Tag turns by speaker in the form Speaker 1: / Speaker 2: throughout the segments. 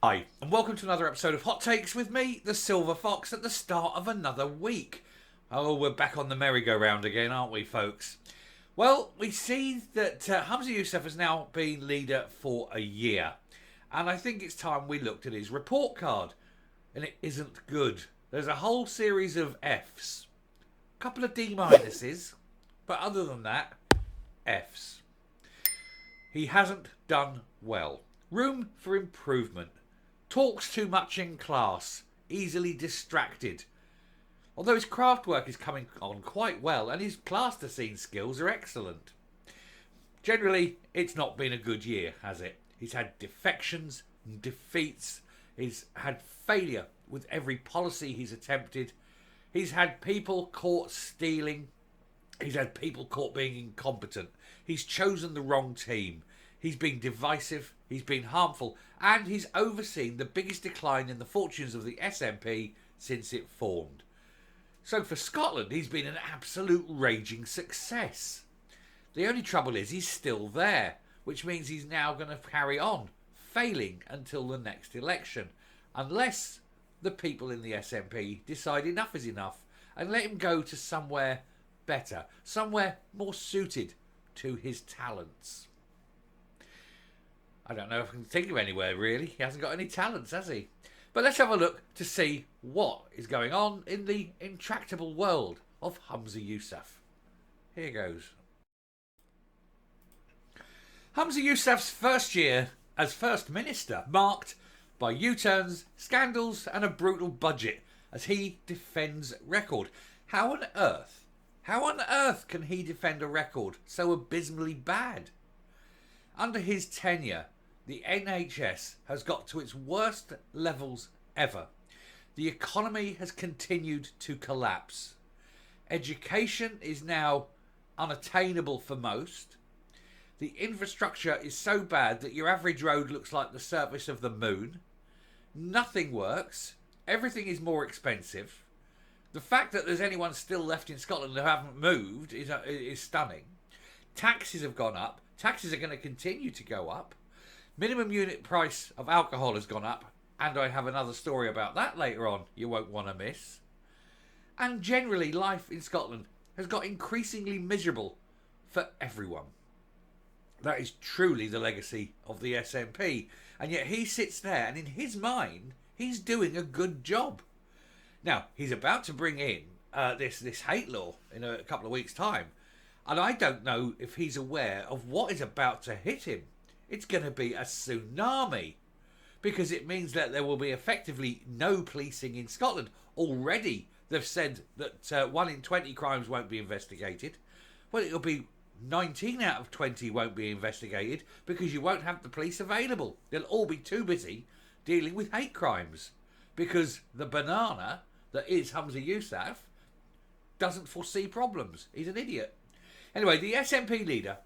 Speaker 1: Hi, and welcome to another episode of Hot Takes with me, the Silver Fox, at the start of another week. Oh, we're back on the merry-go-round again, aren't we, folks? Well, we see that Humza Yousaf has now been leader for a year. And I think it's time we looked at his report card. And it isn't good. There's a whole series of Fs. A couple of D minuses. But other than that, Fs. He hasn't done well. Room for improvement. Talks too much in class. Easily distracted. Although his craft work is coming on quite well and his plasticine skills are excellent. Generally, it's not been a good year, has it? He's had defections and defeats. He's had failure with every policy he's attempted. He's had people caught stealing. He's had people caught being incompetent. He's chosen the wrong team. He's been divisive, he's been harmful, and he's overseen the biggest decline in the fortunes of the SNP since it formed. So for Scotland, he's been an absolute raging success. The only trouble is he's still there, which means he's now going to carry on, failing until the next election, unless the people in the SNP decide enough is enough and let him go to somewhere better, somewhere more suited to his talents. I don't know if I can think of anywhere, really. He hasn't got any talents, has he? But let's have a look to see what is going on in the intractable world of Humza Yousaf. Here goes. Humza Yousaf's first year as First Minister, marked by U-turns, scandals and a brutal budget as he defends record. How on earth can he defend a record so abysmally bad? Under his tenure, the NHS has got to its worst levels ever. The economy has continued to collapse. Education is now unattainable for most. The infrastructure is so bad that your average road looks like the surface of the moon. Nothing works. Everything is more expensive. The fact that there's anyone still left in Scotland who haven't moved is stunning. Taxes have gone up. Taxes are going to continue to go up. Minimum unit price of alcohol has gone up, and I have another story about that later on you won't want to miss. And generally, life in Scotland has got increasingly miserable for everyone. That is truly the legacy of the SNP, and yet he sits there, and in his mind, he's doing a good job. Now, he's about to bring in this hate law in a couple of weeks' time, and I don't know if he's aware of what is about to hit him. It's going to be a tsunami, because it means that there will be effectively no policing in Scotland. Already, they've said that 1 in 20 crimes won't be investigated. Well, it'll be 19 out of 20 won't be investigated because you won't have the police available. They'll all be too busy dealing with hate crimes because the banana that is Humza Yousaf doesn't foresee problems. He's an idiot. Anyway, the SNP leader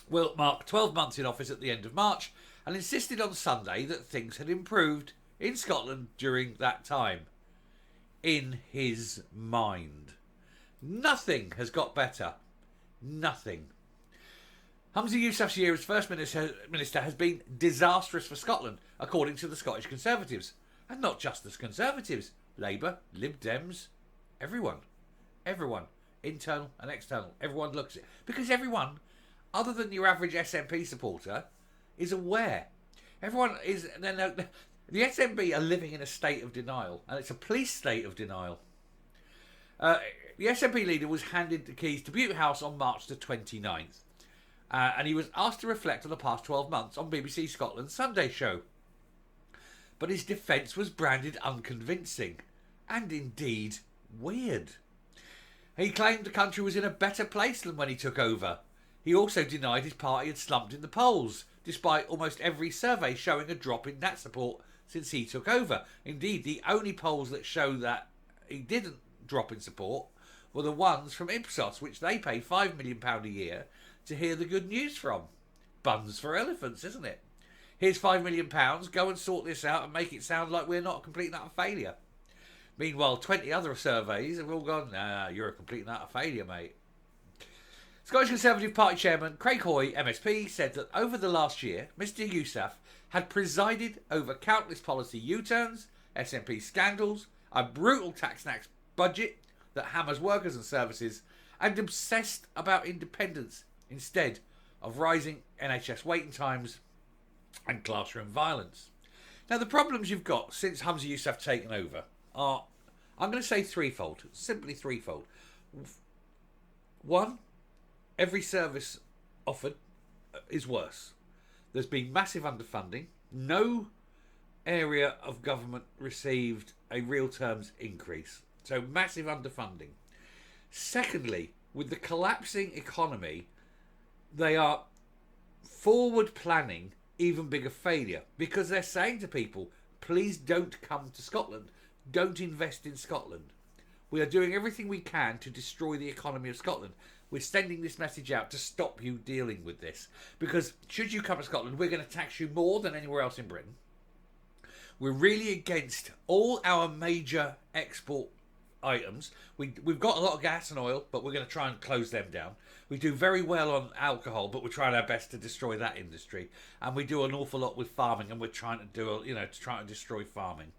Speaker 1: will mark 12 months in office at the end of March and insisted on Sunday that things had improved in Scotland during that time. In his mind. Nothing has got better. Nothing. Humza Yousaf's year as First Minister has been disastrous for Scotland, according to the Scottish Conservatives. And not just the Conservatives. Labour, Lib Dems, everyone. Everyone. Internal and external. Everyone looks at it. Because everyone, other than your average SNP supporter, is aware. Everyone is... The SNP are living in a state of denial. And it's a police state of denial. The SNP leader was handed the keys to Butte House on March the 29th. And he was asked to reflect on the past 12 months on BBC Scotland's Sunday show. But his defence was branded unconvincing. And indeed, weird. He claimed the country was in a better place than when he took over. He also denied his party had slumped in the polls, despite almost every survey showing a drop in that support since he took over. Indeed, the only polls that show that he didn't drop in support were the ones from Ipsos, which they pay £5 million a year to hear the good news from. Buns for elephants, isn't it? Here's £5 million, go and sort this out and make it sound like we're not a complete and utter failure. Meanwhile, 20 other surveys have all gone, nah, you're a complete and utter failure, mate. Scottish Conservative Party Chairman Craig Hoy, MSP, said that over the last year, Mr Yousaf had presided over countless policy U-turns, SNP scandals, a brutal tax budget that hammers workers and services, and obsessed about independence instead of rising NHS waiting times and classroom violence. Now, the problems you've got since Humza Yousaf taken over are, I'm going to say threefold, simply threefold. One, every service offered is worse. There's been massive underfunding. No area of government received a real terms increase. So massive underfunding. Secondly, with the collapsing economy, they are forward planning even bigger failure, because they're saying to people, please don't come to Scotland. Don't invest in Scotland. We are doing everything we can to destroy the economy of Scotland. We're sending this message out to stop you dealing with this. Because should you come to Scotland, we're going to tax you more than anywhere else in Britain. We're really against all our major export items. We've got a lot of gas and oil, but we're going to try and close them down. We do very well on alcohol, but we're trying our best to destroy that industry. And we do an awful lot with farming, and we're trying to to destroy farming.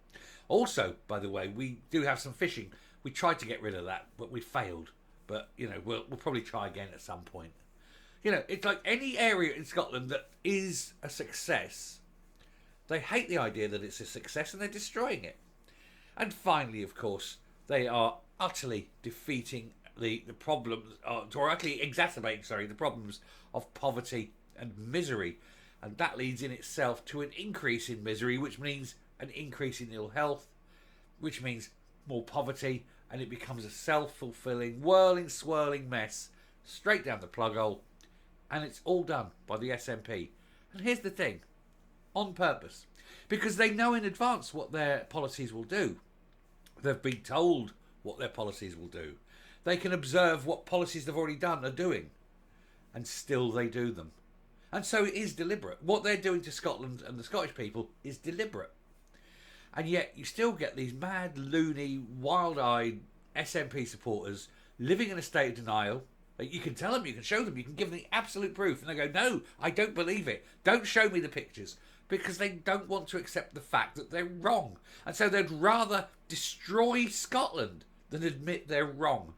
Speaker 1: Also, by the way, we do have some fishing. We tried to get rid of that, but we failed. But, we'll probably try again at some point. It's like any area in Scotland that is a success, they hate the idea that it's a success and they're destroying it. And finally, of course, they are utterly defeating the problems, or utterly exacerbating, the problems of poverty and misery. And that leads in itself to an increase in misery, which means an increase in ill health, which means more poverty, and it becomes a self-fulfilling, whirling, swirling mess straight down the plug hole, and it's all done by the SNP. And here's the thing, on purpose, because they know in advance what their policies will do. They've been told what their policies will do. They can observe what policies they've already done are doing, and still they do them. And so it is deliberate. What they're doing to Scotland and the Scottish people is deliberate. And yet you still get these mad, loony, wild-eyed SNP supporters living in a state of denial. You can tell them, you can show them, you can give them the absolute proof. And they go, no, I don't believe it. Don't show me the pictures. Because they don't want to accept the fact that they're wrong. And so they'd rather destroy Scotland than admit they're wrong.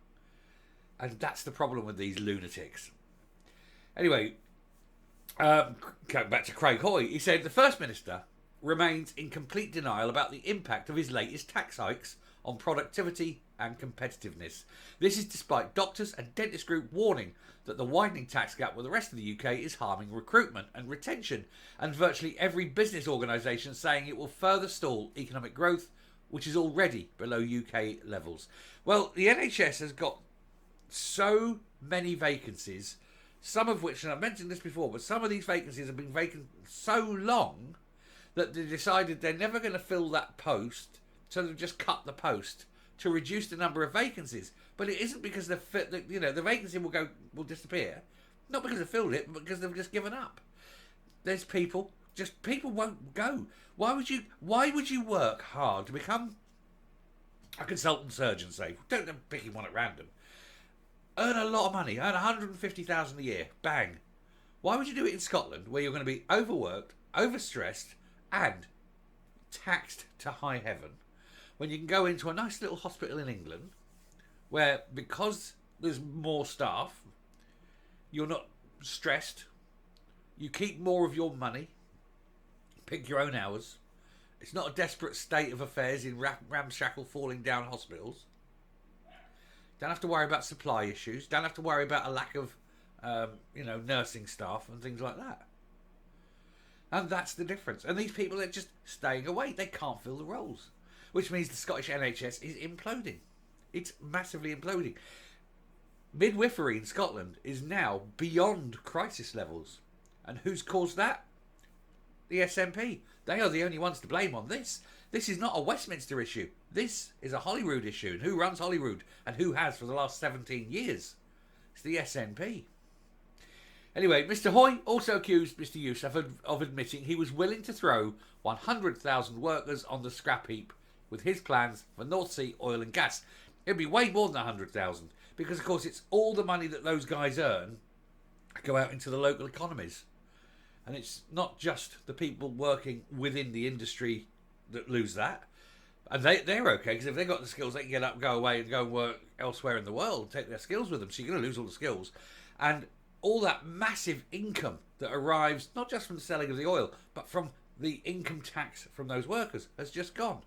Speaker 1: And that's the problem with these lunatics. Anyway, going back to Craig Hoy, he said the First Minister remains in complete denial about the impact of his latest tax hikes on productivity and competitiveness. This is despite doctors and dentist group warning that the widening tax gap with the rest of the UK is harming recruitment and retention, and virtually every business organisation saying it will further stall economic growth, which is already below UK levels. Well, the NHS has got so many vacancies, some of which, and I've mentioned this before, but some of these vacancies have been vacant so long that they decided they're never going to fill that post, so they've just cut the post to reduce the number of vacancies. But it isn't because the vacancy will disappear, not because they've filled it, but because they've just given up. There's people won't go. Why would you work hard to become a consultant surgeon, say? Don't pick one at random. Earn a lot of money, earn 150,000 a year, bang. Why would you do it in Scotland, where you're going to be overworked, overstressed, and taxed to high heaven, when you can go into a nice little hospital in England, where because there's more staff, you're not stressed, you keep more of your money, pick your own hours, it's not a desperate state of affairs in ramshackle falling down hospitals, don't have to worry about supply issues, don't have to worry about a lack of nursing staff and things like that. And that's the difference. And these people are just staying away. They can't fill the roles. Which means the Scottish NHS is imploding. It's massively imploding. Midwifery in Scotland is now beyond crisis levels. And who's caused that? The SNP. They are the only ones to blame on this. This is not a Westminster issue. This is a Holyrood issue. And who runs Holyrood? And who has for the last 17 years? It's the SNP. Anyway, Mr. Hoy also accused Mr. Yousaf of admitting he was willing to throw 100,000 workers on the scrap heap with his plans for North Sea oil and gas. It'd be way more than 100,000 because, of course, it's all the money that those guys earn go out into the local economies. And it's not just the people working within the industry that lose that. And they're okay, because if they've got the skills, they can get up, go away, and go and work elsewhere in the world and take their skills with them. So you're going to lose all the skills. And all that massive income that arrives, not just from the selling of the oil, but from the income tax from those workers, has just gone.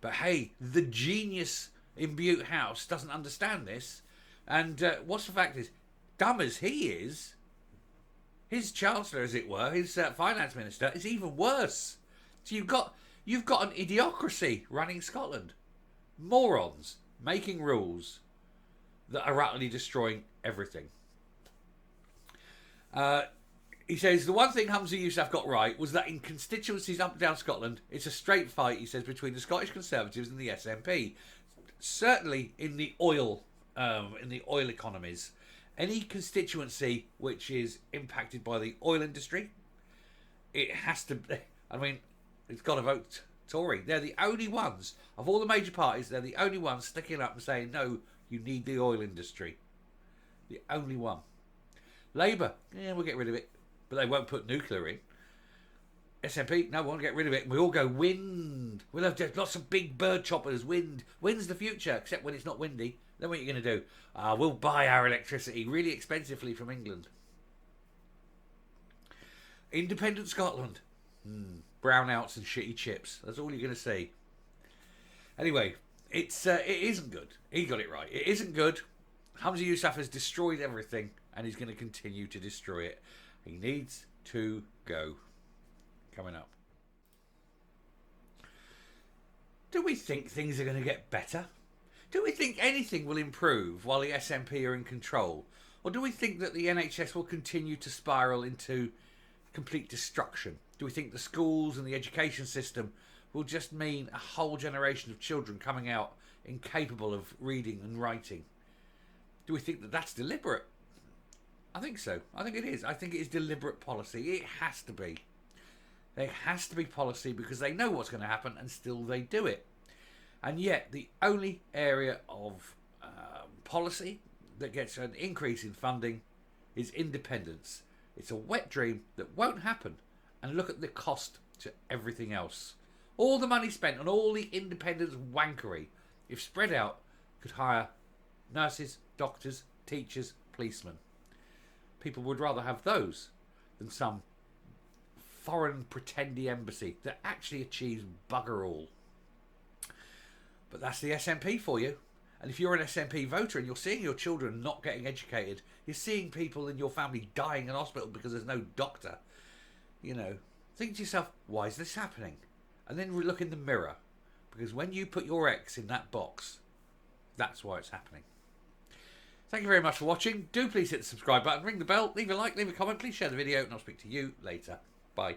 Speaker 1: But hey, the genius in Butte House doesn't understand this. And what's the fact is, dumb as he is, his chancellor, as it were, his finance minister, is even worse. So you've got an idiocracy running Scotland. Morons making rules that are utterly destroying everything. He says, the one thing Humza Yousaf got right was that in constituencies up and down Scotland, it's a straight fight, he says, between the Scottish Conservatives and the SNP. Certainly in the oil economies. Any constituency which is impacted by the oil industry, it has to, it's got to vote Tory. They're the only ones, of all the major parties, they're the only ones sticking up and saying, no, you need the oil industry. The only one. Labour, we'll get rid of it, but they won't put nuclear in. SNP, no, we won't get rid of it. We all go wind. We'll have lots of big bird choppers. Wind. Wind's the future, except when it's not windy. Then what are you going to do? We'll buy our electricity really expensively from England. Independent Scotland. Brownouts and shitty chips. That's all you're going to see. Anyway, it isn't good. He got it right. It isn't good. Humza Yousaf has destroyed everything, and he's going to continue to destroy it. He needs to go. Coming up. Do we think things are going to get better? Do we think anything will improve while the SNP are in control? Or do we think that the NHS will continue to spiral into complete destruction? Do we think the schools and the education system will just mean a whole generation of children coming out incapable of reading and writing? Do we think that that's deliberate? I think so. I think it is. I think it is deliberate policy. It has to be. There has to be policy because they know what's going to happen and still they do it. And yet the only area of policy that gets an increase in funding is independence. It's a wet dream that won't happen. And look at the cost to everything else. All the money spent on all the independence wankery, if spread out, could hire nurses, doctors, teachers, policemen. People would rather have those than some foreign pretendy embassy that actually achieves bugger all. But that's the SNP for you. And if you're an SNP voter and you're seeing your children not getting educated, you're seeing people in your family dying in hospital because there's no doctor, think to yourself, why is this happening? And then look in the mirror, because when you put your X in that box, that's why it's happening. Thank you very much for watching. Do please hit the subscribe button, ring the bell, leave a like, leave a comment, please share the video, and I'll speak to you later. Bye.